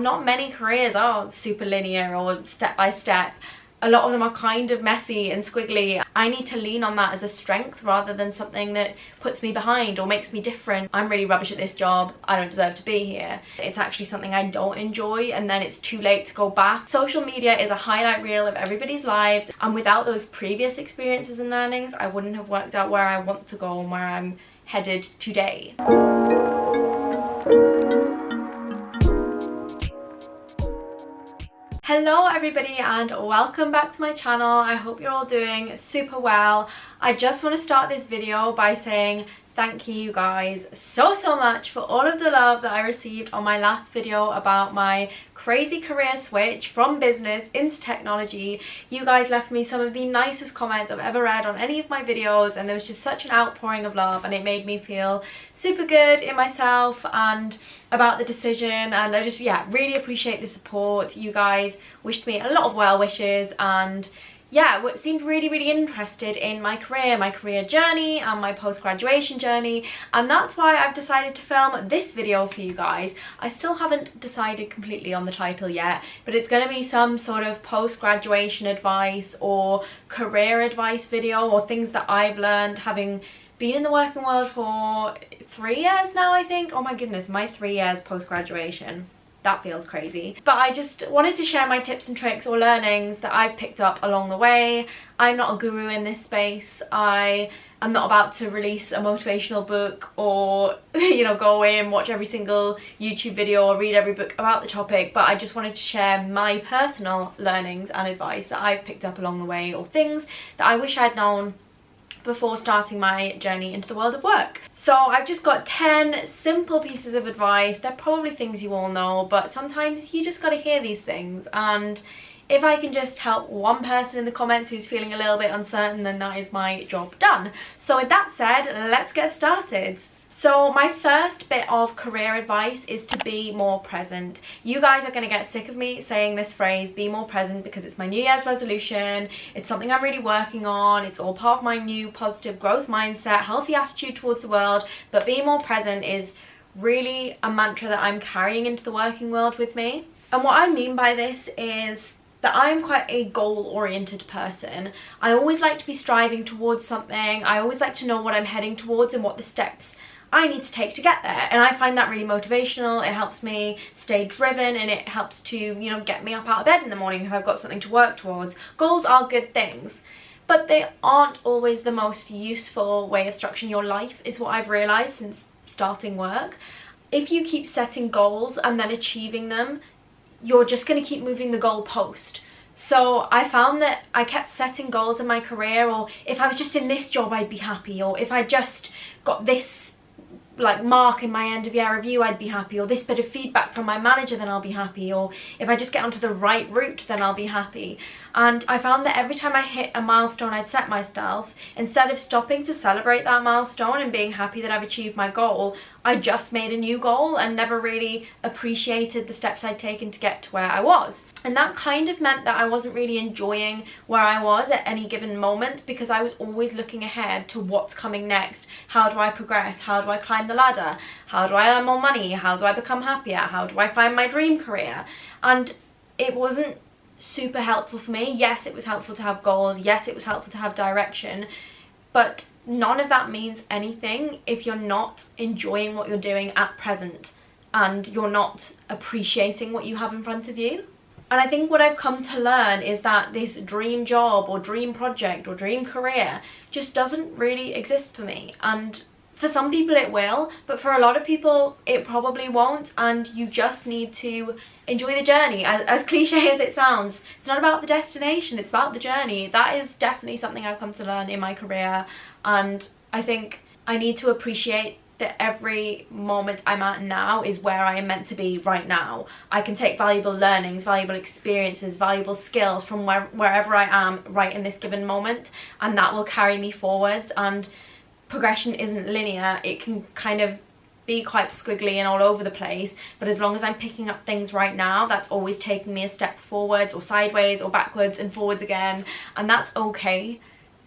Not many careers are super linear or step by step. A lot of them are kind of messy and squiggly. I need to lean on that as a strength rather than something that puts me behind or makes me different. I'm really rubbish at this job, I don't deserve to be here. It's actually something I don't enjoy, and then it's too late to go back. Social media is a highlight reel of everybody's lives, and without those previous experiences and learnings, I wouldn't have worked out where I want to go and where I'm headed today. Hello everybody and welcome back to my channel. I hope you're all doing super well. I just want to start this video by saying thank you guys so much for all of the love that I received on my last video about my crazy career switch from business into technology. You guys left me some of the nicest comments I've ever read on any of my videos, and there was just such an outpouring of love, and it made me feel super good in myself and about the decision. And I just, yeah, really appreciate the support. You guys wished me a lot of well wishes, and yeah, seemed really interested in my career journey and my post-graduation journey, and that's why I've decided to film this video for you guys. I still haven't decided completely on the title yet, but it's going to be some sort of post-graduation advice or career advice video, or things that I've learned having been in the working world for 3 years now, I think. Oh my goodness, my 3 years post-graduation. That feels crazy. But I just wanted to share my tips and tricks or learnings that I've picked up along the way. I'm not a guru in this space. I am not about to release a motivational book or, you know, go away and watch every single YouTube video or read every book about the topic, but I just wanted to share my personal learnings and advice that I've picked up along the way, or things that I wish I'd known before starting my journey into the world of work. So I've just got 10 simple pieces of advice. They're probably things you all know, but sometimes you just got to hear these things, and if I can just help one person in the comments who's feeling a little bit uncertain, then that is my job done. So with that said, let's get started. So my first bit of career advice is to be more present. You guys are going to get sick of me saying this phrase, be more present, because it's my New Year's resolution. It's something I'm really working on. It's all part of my new positive growth mindset, healthy attitude towards the world. But being more present is really a mantra that I'm carrying into the working world with me. And what I mean by this is that I'm quite a goal-oriented person. I always like to be striving towards something. I always like to know what I'm heading towards and what the steps I need to take to get there, and I find that really motivational. It helps me stay driven, and it helps to, you know, get me up out of bed in the morning if I've got something to work towards. Goals are good things, but they aren't always the most useful way of structuring your life, is what I've realized since starting work. If you keep setting goals and then achieving them, you're just going to keep moving the goalpost. So I found that I kept setting goals in my career, or if I was just in this job I'd be happy, or if I just got this like mark in my end of year review I'd be happy, or this bit of feedback from my manager then I'll be happy, or if I just get onto the right route then I'll be happy. And I found that every time I hit a milestone I'd set myself, instead of stopping to celebrate that milestone and being happy that I've achieved my goal, I just made a new goal and never really appreciated the steps I'd taken to get to where I was. And that kind of meant that I wasn't really enjoying where I was at any given moment, because I was always looking ahead to what's coming next. How do I progress? How do I climb the ladder? How do I earn more money? How do I become happier? How do I find my dream career? And it wasn't super helpful for me. Yes, it was helpful to have goals. Yes, it was helpful to have direction, but none of that means anything if you're not enjoying what you're doing at present and you're not appreciating what you have in front of you. And I think what I've come to learn is that this dream job or dream project or dream career just doesn't really exist for me. And for some people it will, but for a lot of people it probably won't, and you just need to enjoy the journey. As cliche as it sounds, it's not about the destination, it's about the journey. That is definitely something I've come to learn in my career, and I think I need to appreciate that every moment I'm at now is where I am meant to be right now. I can take valuable learnings, valuable experiences, valuable skills from wherever I am right in this given moment, and that will carry me forwards. And progression isn't linear. It can kind of be quite squiggly and all over the place, but as long as I'm picking up things right now, that's always taking me a step forwards or sideways or backwards and forwards again, and that's okay.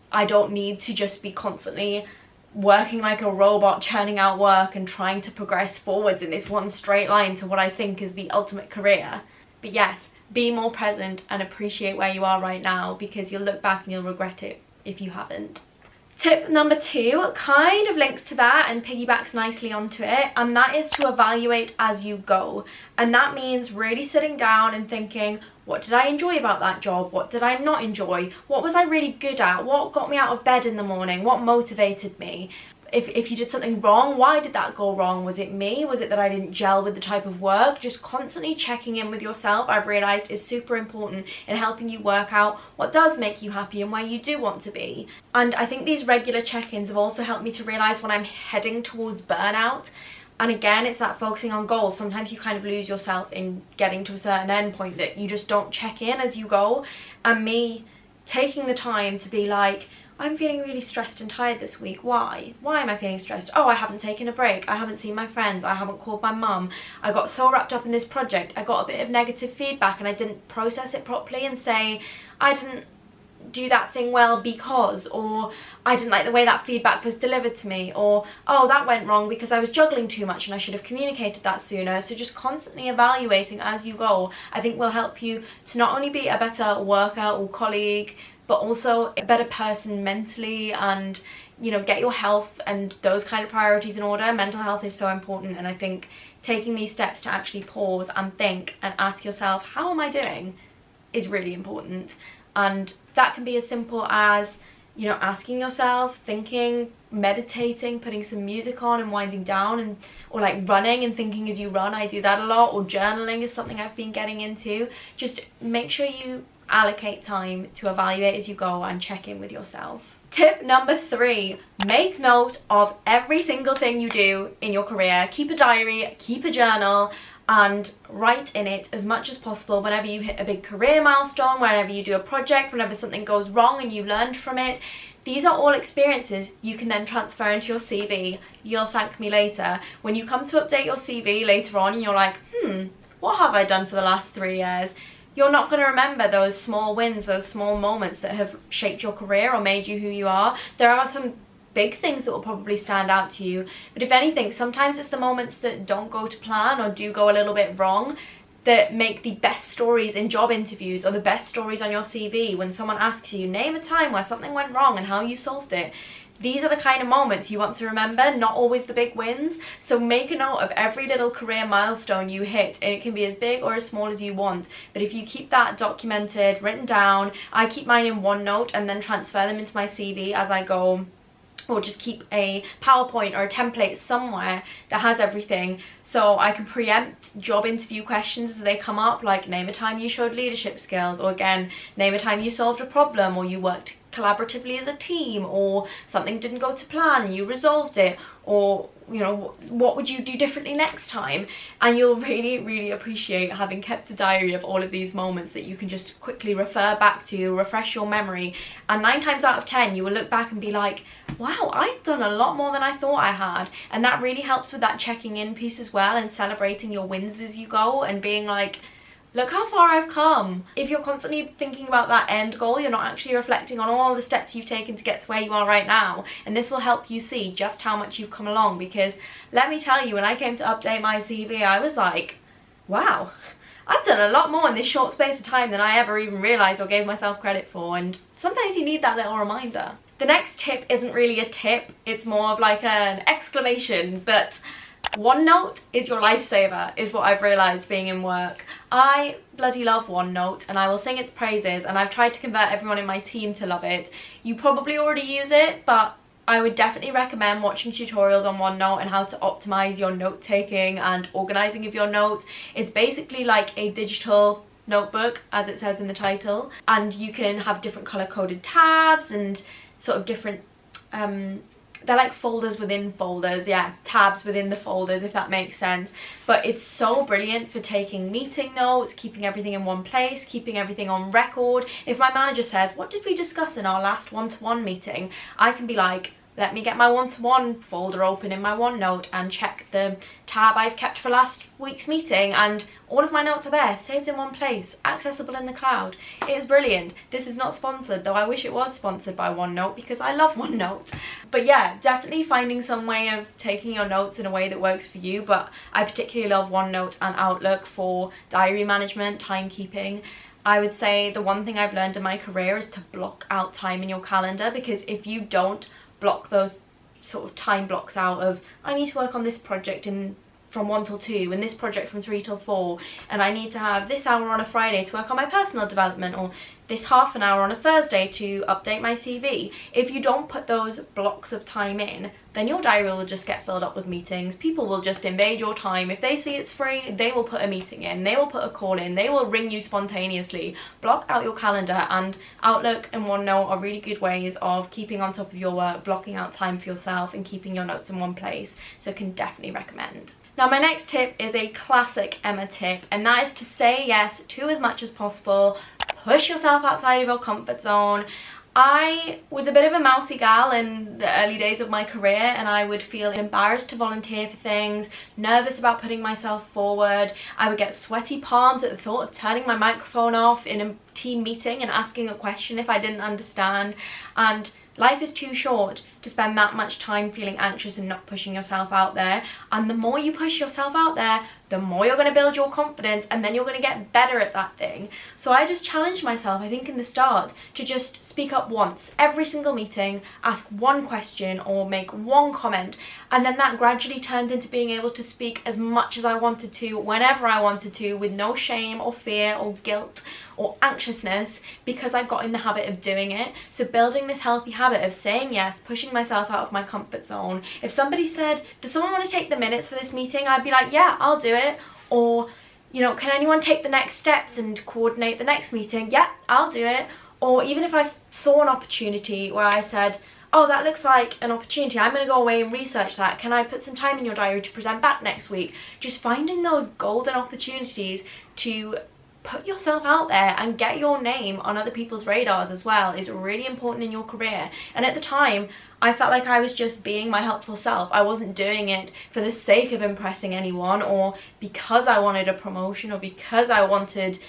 I don't need to just be constantly working like a robot, churning out work and trying to progress forwards in this one straight line to what I think is the ultimate career. But yes, be more present and appreciate where you are right now, because you'll look back and you'll regret it if you haven't. Tip number 2 kind of links to that and piggybacks nicely onto it, and that is to evaluate as you go. And that means really sitting down and thinking, what did I enjoy about that job? What did I not enjoy? What was I really good at? What got me out of bed in the morning? What motivated me? If you did something wrong, why did that go wrong? Was it me? Was it that I didn't gel with the type of work? Just constantly checking in with yourself, I've realised, is super important in helping you work out what does make you happy and where you do want to be. And I think these regular check-ins have also helped me to realise when I'm heading towards burnout. And again, it's that focusing on goals. Sometimes you kind of lose yourself in getting to a certain end point that you just don't check in as you go. And me taking the time to be like, I'm feeling really stressed and tired this week. Why? Why am I feeling stressed? Oh, I haven't taken a break. I haven't seen my friends. I haven't called my mum. I got so wrapped up in this project. I got a bit of negative feedback and I didn't process it properly and say, I didn't do that thing well because, or I didn't like the way that feedback was delivered to me, or oh, that went wrong because I was juggling too much and I should have communicated that sooner. So just constantly evaluating as you go, I think, will help you to not only be a better worker or colleague, but also a better person mentally, and, you know, get your health and those kind of priorities in order. Mental health is so important, and I think taking these steps to actually pause and think and ask yourself, how am I doing, is really important. And that can be as simple as, you know, asking yourself, thinking, meditating, putting some music on and winding down, and or like running and thinking as you run. I do that a lot. Or journaling is something I've been getting into. Just make sure you allocate time to evaluate as you go and check in with yourself. Tip number 3, make note of every single thing you do in your career. Keep a diary, keep a journal, and write in it as much as possible whenever you hit a big career milestone, whenever you do a project, whenever something goes wrong and you learned from it. These are all experiences you can then transfer into your CV. You'll thank me later. When you come to update your CV later on and you're like, what have I done for the last 3 years? You're not going to remember those small wins, those small moments that have shaped your career or made you who you are. There are some big things that will probably stand out to you, but if anything, sometimes it's the moments that don't go to plan or do go a little bit wrong that make the best stories in job interviews or the best stories on your CV. When someone asks you, name a time where something went wrong and how you solved it. These are the kind of moments you want to remember, not always the big wins. So make a note of every little career milestone you hit, and it can be as big or as small as you want. But if you keep that documented, written down, I keep mine in OneNote and then transfer them into my CV as I go, or just keep a PowerPoint or a template somewhere that has everything, so I can preempt job interview questions as they come up, like name a time you showed leadership skills, or again, name a time you solved a problem or you worked collaboratively as a team, or something didn't go to plan and you resolved it, or, you know, what would you do differently next time? And you'll really appreciate having kept a diary of all of these moments that you can just quickly refer back to, refresh your memory, and 9 times out of 10 you will look back and be like, wow, I've done a lot more than I thought I had. And that really helps with that checking in piece as well, and celebrating your wins as you go and being like, look how far I've come. If you're constantly thinking about that end goal, you're not actually reflecting on all the steps you've taken to get to where you are right now. And this will help you see just how much you've come along, because let me tell you, when I came to update my CV, I was like, wow, I've done a lot more in this short space of time than I ever even realised or gave myself credit for. And sometimes you need that little reminder. The next tip isn't really a tip, it's more of like an exclamation, but OneNote is your lifesaver, is what I've realised being in work. I bloody love OneNote and I will sing its praises, and I've tried to convert everyone in my team to love it. You probably already use it, but I would definitely recommend watching tutorials on OneNote and how to optimise your note taking and organising of your notes. It's basically like a digital notebook, as it says in the title, and you can have different colour coded tabs and sort of different they're like folders within folders, yeah, tabs within the folders, if that makes sense. But it's so brilliant for taking meeting notes, keeping everything in one place, keeping everything on record. If my manager says, what did we discuss in our last one-to-one meeting, I can be like, let me get my one-to-one folder open in my OneNote and check the tab I've kept for last week's meeting, and all of my notes are there, saved in one place, accessible in the cloud. It is brilliant. This is not sponsored, though I wish it was sponsored by OneNote because I love OneNote. But yeah, definitely finding some way of taking your notes in a way that works for you, but I particularly love OneNote and Outlook for diary management, timekeeping. I would say the one thing I've learned in my career is to block out time in your calendar, because if you don't block those sort of time blocks out of, I need to work on this project from 1 till 2 and this project from 3 till 4, and I need to have this hour on a Friday to work on my personal development, or this half an hour on a Thursday to update my CV. If you don't put those blocks of time in, then your diary will just get filled up with meetings. People will just invade your time. If they see it's free, they will put a meeting in, they will put a call in, they will ring you spontaneously. Block out your calendar, and Outlook and OneNote are really good ways of keeping on top of your work, blocking out time for yourself and keeping your notes in one place. So can definitely recommend. Now my next tip is a classic Emma tip, and that is to say yes to as much as possible. Push yourself outside of your comfort zone. I was a bit of a mousy gal in the early days of my career, and I would feel embarrassed to volunteer for things, nervous about putting myself forward. I would get sweaty palms at the thought of turning my microphone off in a team meeting and asking a question if I didn't understand. And life is too short to spend that much time feeling anxious and not pushing yourself out there. And the more you push yourself out there, the more you're going to build your confidence, and then you're going to get better at that thing. So I just challenged myself, I think in the start, to just speak up once every single meeting, ask one question or make one comment, and then that gradually turned into being able to speak as much as I wanted to, whenever I wanted to, with no shame or fear or guilt or anxiousness, because I got in the habit of doing it. So building this healthy habit of saying yes, pushing myself out of my comfort zone. If somebody said, does someone want to take the minutes for this meeting? I'd be like, yeah, I'll do it. Or, you know, can anyone take the next steps and coordinate the next meeting? Yeah, I'll do it. Or even if I saw an opportunity where I said, oh, that looks like an opportunity, I'm going to go away and research that. Can I put some time in your diary to present back next week? Just finding those golden opportunities to put yourself out there and get your name on other people's radars as well is really important in your career. And at the time, I felt like I was just being my helpful self. I wasn't doing it for the sake of impressing anyone, or because I wanted a promotion, or because I wanted,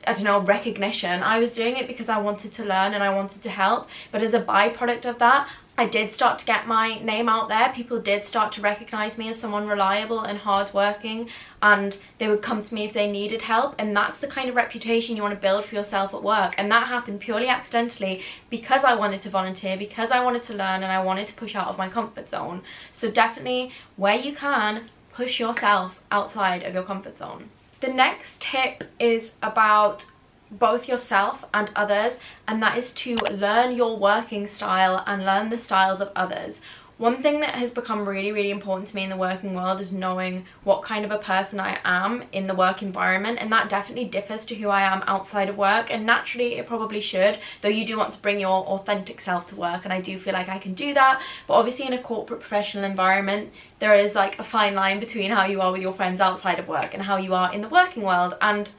I don't know, recognition. I was doing it because I wanted to learn and I wanted to help. But as a byproduct of that, I did start to get my name out there. People did start to recognize me as someone reliable and hardworking, and they would come to me if they needed help. And that's the kind of reputation you want to build for yourself at work. And that happened purely accidentally because I wanted to volunteer, because I wanted to learn, and I wanted to push out of my comfort zone. So definitely, where you can, push yourself outside of your comfort zone. The next tip is about both yourself and others, and that is to learn your working style and learn the styles of others. One thing that has become really, really important to me in the working world is knowing what kind of a person I am in the work environment, and that definitely differs to who I am outside of work, and naturally it probably should, though you do want to bring your authentic self to work, and I do feel like I can do that. But obviously in a corporate professional environment, there is like a fine line between how you are with your friends outside of work and how you are in the working world, and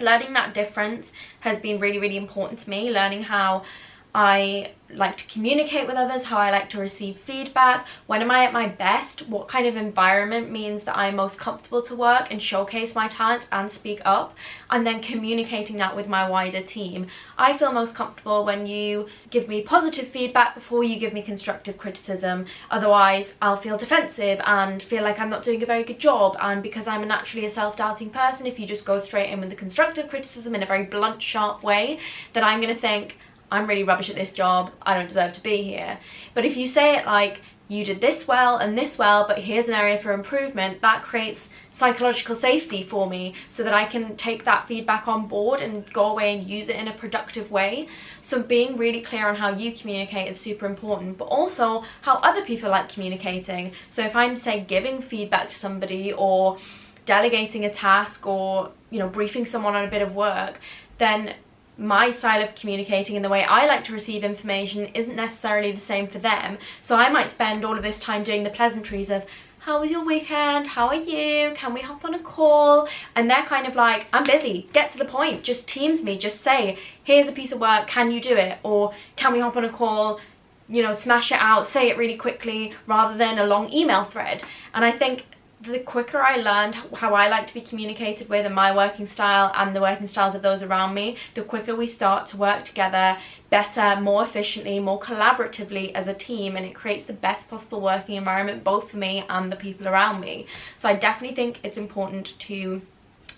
learning that difference has been really, really important to me. Learning how I like to communicate with others, how I like to receive feedback, when am I at my best, what kind of environment means that I'm most comfortable to work and showcase my talents and speak up, and then communicating that with my wider team. I feel most comfortable when you give me positive feedback before you give me constructive criticism. Otherwise I'll feel defensive and feel like I'm not doing a very good job, and because I'm naturally a self-doubting person, if you just go straight in with the constructive criticism in a very blunt, sharp way, then I'm going to think, I'm really rubbish at this job, I don't deserve to be here. But if you say it like, you did this well and this well, but here's an area for improvement, that creates psychological safety for me so that I can take that feedback on board and go away and use it in a productive way. So being really clear on how you communicate is super important, but also how other people like communicating. So if I'm, say, giving feedback to somebody or delegating a task, or, you know, briefing someone on a bit of work, then my style of communicating and the way I like to receive information isn't necessarily the same for them. So I might spend all of this time doing the pleasantries of, how was your weekend? How are you? Can we hop on a call? And they're kind of like, I'm busy, get to the point, just Teams me, just say, here's a piece of work, can you do it? Or can we hop on a call? you know, smash it out, say it really quickly, rather than a long email thread. And I think the quicker I learned how I like to be communicated with and my working style and the working styles of those around me, the quicker we start to work together better, more efficiently, more collaboratively as a team, and it creates the best possible working environment both for me and the people around me. So I definitely think it's important to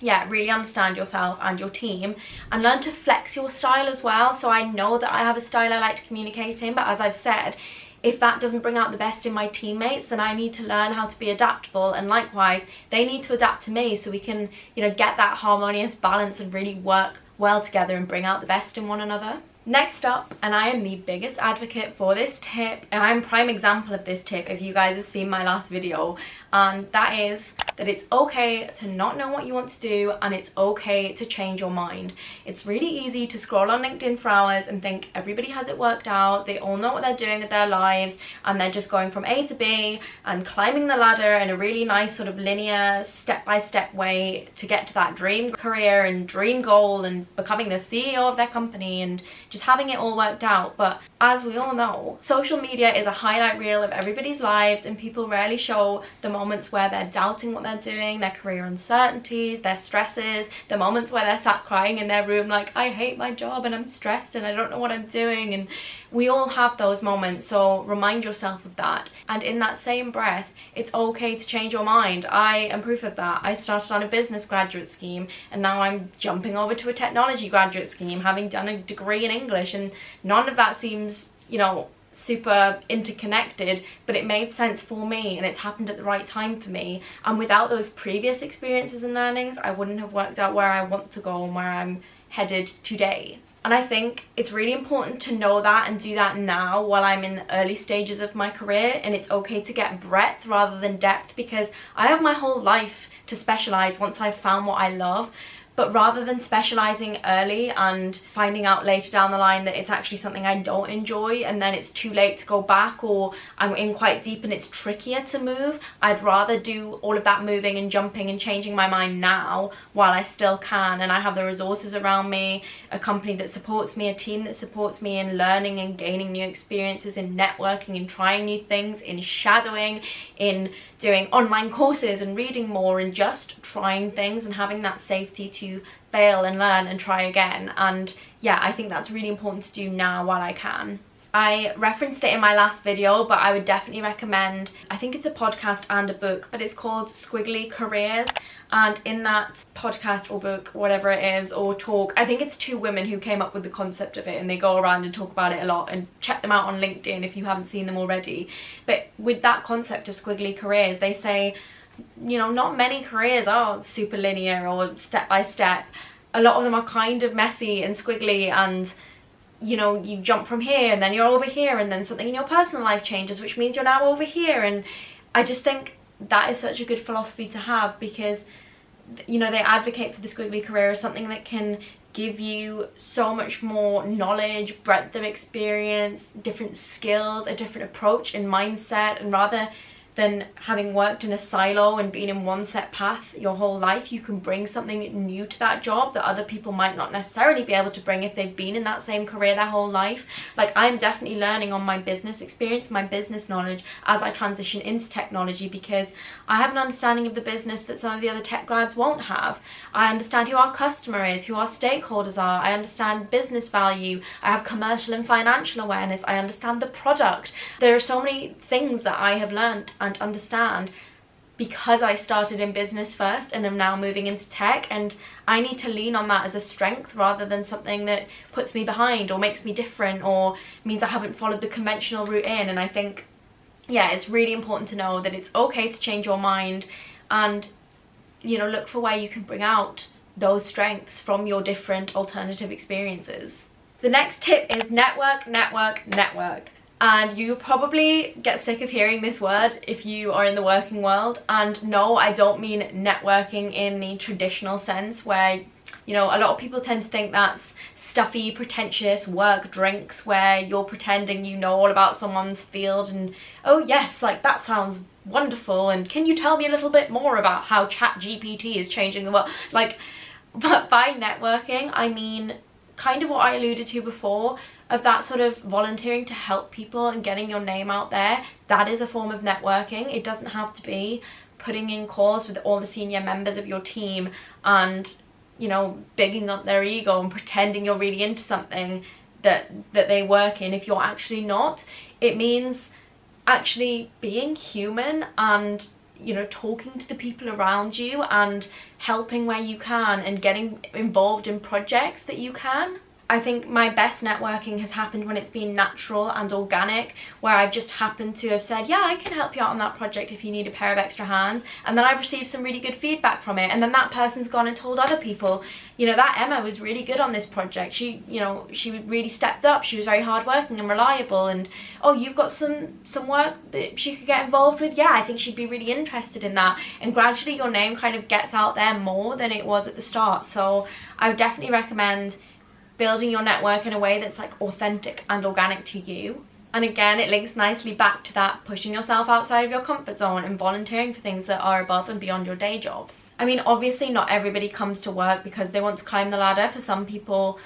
really understand yourself and your team and learn to flex your style as well. So I know that I have a style I like to communicate in, but as I've said, if that doesn't bring out the best in my teammates, then I need to learn how to be adaptable, and likewise they need to adapt to me, so we can, you know, get that harmonious balance and really work well together and bring out the best in one another. Next up, and I am the biggest advocate for this tip, and I'm a prime example of this tip if you guys have seen my last video, and that is that it's okay to not know what you want to do, and it's okay to change your mind. It's really easy to scroll on LinkedIn for hours and think everybody has it worked out, they all know what they're doing with their lives, and they're just going from A to B and climbing the ladder in a really nice sort of linear step-by-step way to get to that dream career and dream goal and becoming the CEO of their company and just having it all worked out. But as we all know, social media is a highlight reel of everybody's lives, and people rarely show the moments where they're doubting what they're doing, their career uncertainties, their stresses, the moments where they're sat crying in their room like, I hate my job and I'm stressed and I don't know what I'm doing. And we all have those moments, so remind yourself of that. And in that same breath, it's okay to change your mind. I am proof of that. I started on a business graduate scheme and now I'm jumping over to a technology graduate scheme, having done a degree in English, and none of that seems, you know, super interconnected, but it made sense for me and it's happened at the right time for me. And without those previous experiences and learnings, I wouldn't have worked out where I want to go and where I'm headed today. And I think it's really important to know that and do that now while I'm in the early stages of my career, and it's okay to get breadth rather than depth, because I have my whole life to specialize once I've found what I love. But rather than specializing early and finding out later down the line that it's actually something I don't enjoy and then it's too late to go back, or I'm in quite deep and it's trickier to move, I'd rather do all of that moving and jumping and changing my mind now while I still can, and I have the resources around me, a company that supports me, a team that supports me in learning and gaining new experiences, in networking and trying new things, in shadowing, in doing online courses and reading more and just trying things and having that safety to fail and learn and try again. And yeah, I think that's really important to do now while I can. I referenced it in my last video, but I would definitely recommend, I think it's a podcast and a book, but it's called Squiggly Careers. And in that podcast or book, whatever it is, or talk, I think it's two women who came up with the concept of it, and they go around and talk about it a lot, and check them out on LinkedIn if you haven't seen them already. But with that concept of squiggly careers, they say, you know, not many careers are super linear or step by step. A lot of them are kind of messy and squiggly, and you know, you jump from here and then you're over here, and then something in your personal life changes, which means you're now over here. And I just think that is such a good philosophy to have, because, you know, they advocate for the squiggly career as something that can give you so much more knowledge, breadth of experience, different skills, a different approach and mindset. And rather than having worked in a silo and been in one set path your whole life, you can bring something new to that job that other people might not necessarily be able to bring if they've been in that same career their whole life. Like, I'm definitely learning on my business experience, my business knowledge, as I transition into technology, because I have an understanding of the business that some of the other tech grads won't have. I understand who our customer is, who our stakeholders are, I understand business value, I have commercial and financial awareness, I understand the product. There are so many things that I have learned and understand because I started in business first and am now moving into tech, and I need to lean on that as a strength rather than something that puts me behind or makes me different or means I haven't followed the conventional route in. And I think, yeah, it's really important to know that it's okay to change your mind and, you know, look for where you can bring out those strengths from your different alternative experiences. The next tip is network, network, network. And you probably get sick of hearing this word if you are in the working world. And no, I don't mean networking in the traditional sense where, you know, a lot of people tend to think that's stuffy, pretentious work drinks where you're pretending you know all about someone's field and, oh yes, like that sounds wonderful, and can you tell me a little bit more about how ChatGPT is changing the world? Like, but by networking, I mean kind of what I alluded to before, of that sort of volunteering to help people and getting your name out there. That is a form of networking. It doesn't have to be putting in calls with all the senior members of your team and, you know, bigging up their ego and pretending you're really into something that they work in if you're actually not. It means actually being human and, you know, talking to the people around you and helping where you can and getting involved in projects that you can. I think my best networking has happened when it's been natural and organic, where I've just happened to have said, yeah, I can help you out on that project if you need a pair of extra hands, and then I've received some really good feedback from it, and then that person's gone and told other people, you know, that Emma was really good on this project. She, you know, she really stepped up. She was very hardworking and reliable, and oh, you've got some work that she could get involved with. Yeah, I think she'd be really interested in that. And gradually your name kind of gets out there more than it was at the start. So I would definitely recommend building your network in a way that's like authentic and organic to you. And again, it links nicely back to that pushing yourself outside of your comfort zone and volunteering for things that are above and beyond your day job. I mean, obviously not everybody comes to work because they want to climb the ladder. For some people,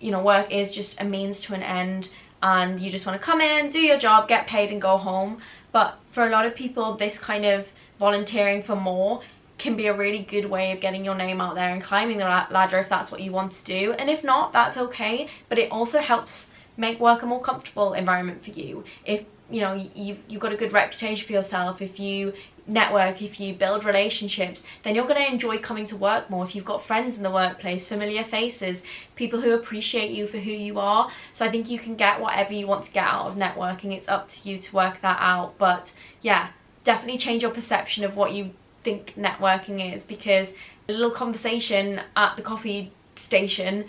you know, work is just a means to an end and you just want to come in, do your job, get paid and go home. But for a lot of people, this kind of volunteering for more can be a really good way of getting your name out there and climbing the ladder if that's what you want to do. And if not, that's okay, but it also helps make work a more comfortable environment for you. If, you know, you've got a good reputation for yourself, if you network, if you build relationships, then you're going to enjoy coming to work more. If you've got friends in the workplace, familiar faces, people who appreciate you for who you are. So I think you can get whatever you want to get out of networking. It's up to you to work that out. But yeah, definitely change your perception of what you think networking is, because a little conversation at the coffee station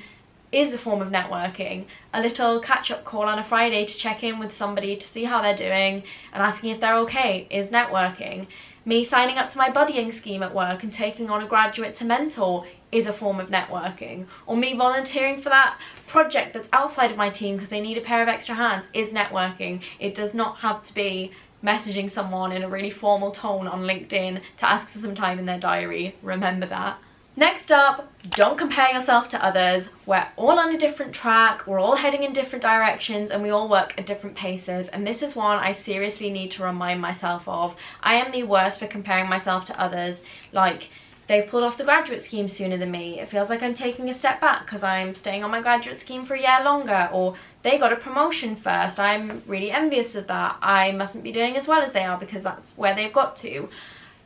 is a form of networking. A little catch-up call on a Friday to check in with somebody to see how they're doing and asking if they're okay is networking. Me signing up to my buddying scheme at work and taking on a graduate to mentor is a form of networking. Or me volunteering for that project that's outside of my team because they need a pair of extra hands is networking. It does not have to be messaging someone in a really formal tone on LinkedIn to ask for some time in their diary. Remember that. Next up, don't compare yourself to others. We're all on a different track, we're all heading in different directions, and we all work at different paces, and this is one I seriously need to remind myself of. I am the worst for comparing myself to others. Like, they've pulled off the graduate scheme sooner than me. It feels like I'm taking a step back because I'm staying on my graduate scheme for a year longer, or they got a promotion first. I'm really envious of that. I mustn't be doing as well as they are because that's where they've got to.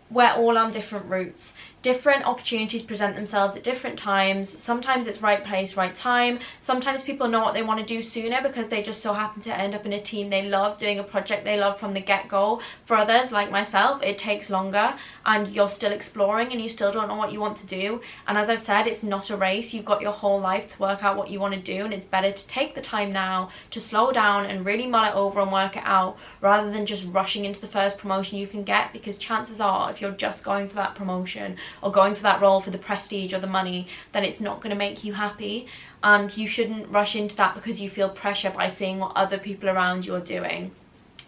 We're all on different routes. Different opportunities present themselves at different times. Sometimes it's right place, right time. Sometimes people know what they want to do sooner because they just so happen to end up in a team they love, doing a project they love from the get-go. For others, like myself, it takes longer and you're still exploring and you still don't know what you want to do. And as I've said, it's not a race. You've got your whole life to work out what you want to do, and it's better to take the time now to slow down and really mull it over and work it out rather than just rushing into the first promotion you can get, because chances are if you're just going for that promotion or going for that role for the prestige or the money, then it's not going to make you happy. And you shouldn't rush into that because you feel pressure by seeing what other people around you are doing.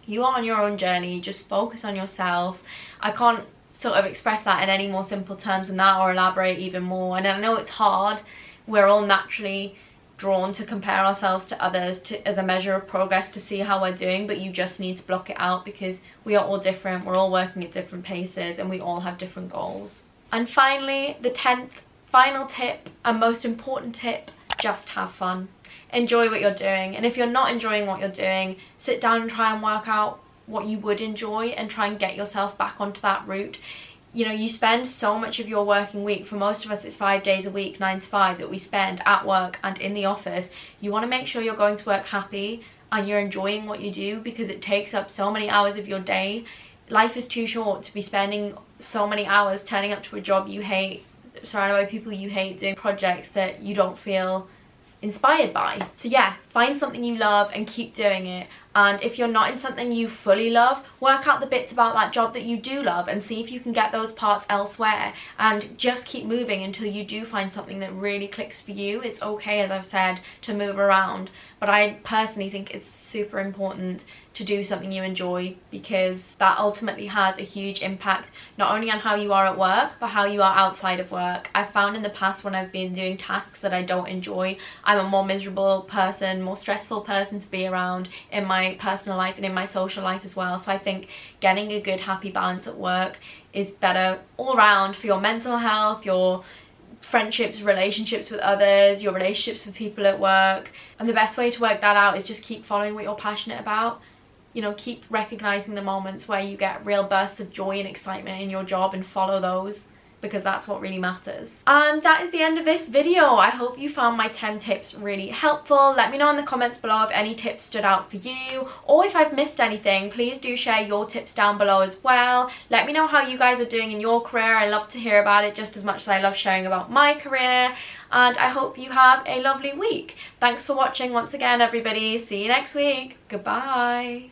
You are on your own journey. Just focus on yourself. I can't sort of express that in any more simple terms than that, or elaborate even more. And I know it's hard. We're all naturally drawn to compare ourselves to others as a measure of progress to see how we're doing, but you just need to block it out because we are all different. We're all working at different paces and we all have different goals. And finally, the 10th final tip and most important tip, just have fun. Enjoy what you're doing. And if you're not enjoying what you're doing, sit down and try and work out what you would enjoy and try and get yourself back onto that route. You know, you spend so much of your working week, for most of us it's 5 days a week, 9 to 5, that we spend at work and in the office. You want to make sure you're going to work happy and you're enjoying what you do, because it takes up so many hours of your day. Life is too short to be spending so many hours turning up to a job you hate, surrounded by people you hate, doing projects that you don't feel inspired by. So yeah, find something you love and keep doing it. And if you're not in something you fully love, work out the bits about that job that you do love and see if you can get those parts elsewhere, and just keep moving until you do find something that really clicks for you. It's okay, as I've said, to move around, but I personally think it's super important to do something you enjoy, because that ultimately has a huge impact not only on how you are at work but how you are outside of work. I've found in the past when I've been doing tasks that I don't enjoy, I'm a more miserable person, more stressful person to be around in my personal life and in my social life as well. So I think getting a good happy balance at work is better all around for your mental health, your friendships, relationships with others, your relationships with people at work. And the best way to work that out is just keep following what you're passionate about. You know, keep recognizing the moments where you get real bursts of joy and excitement in your job and follow those, because that's what really matters. And that is the end of this video. I hope you found my 10 tips really helpful. Let me know in the comments below if any tips stood out for you, or if I've missed anything. Please do share your tips down below as well. Let me know how you guys are doing in your career. I love to hear about it just as much as I love sharing about my career. And I hope you have a lovely week. Thanks for watching once again, everybody. See you next week. Goodbye.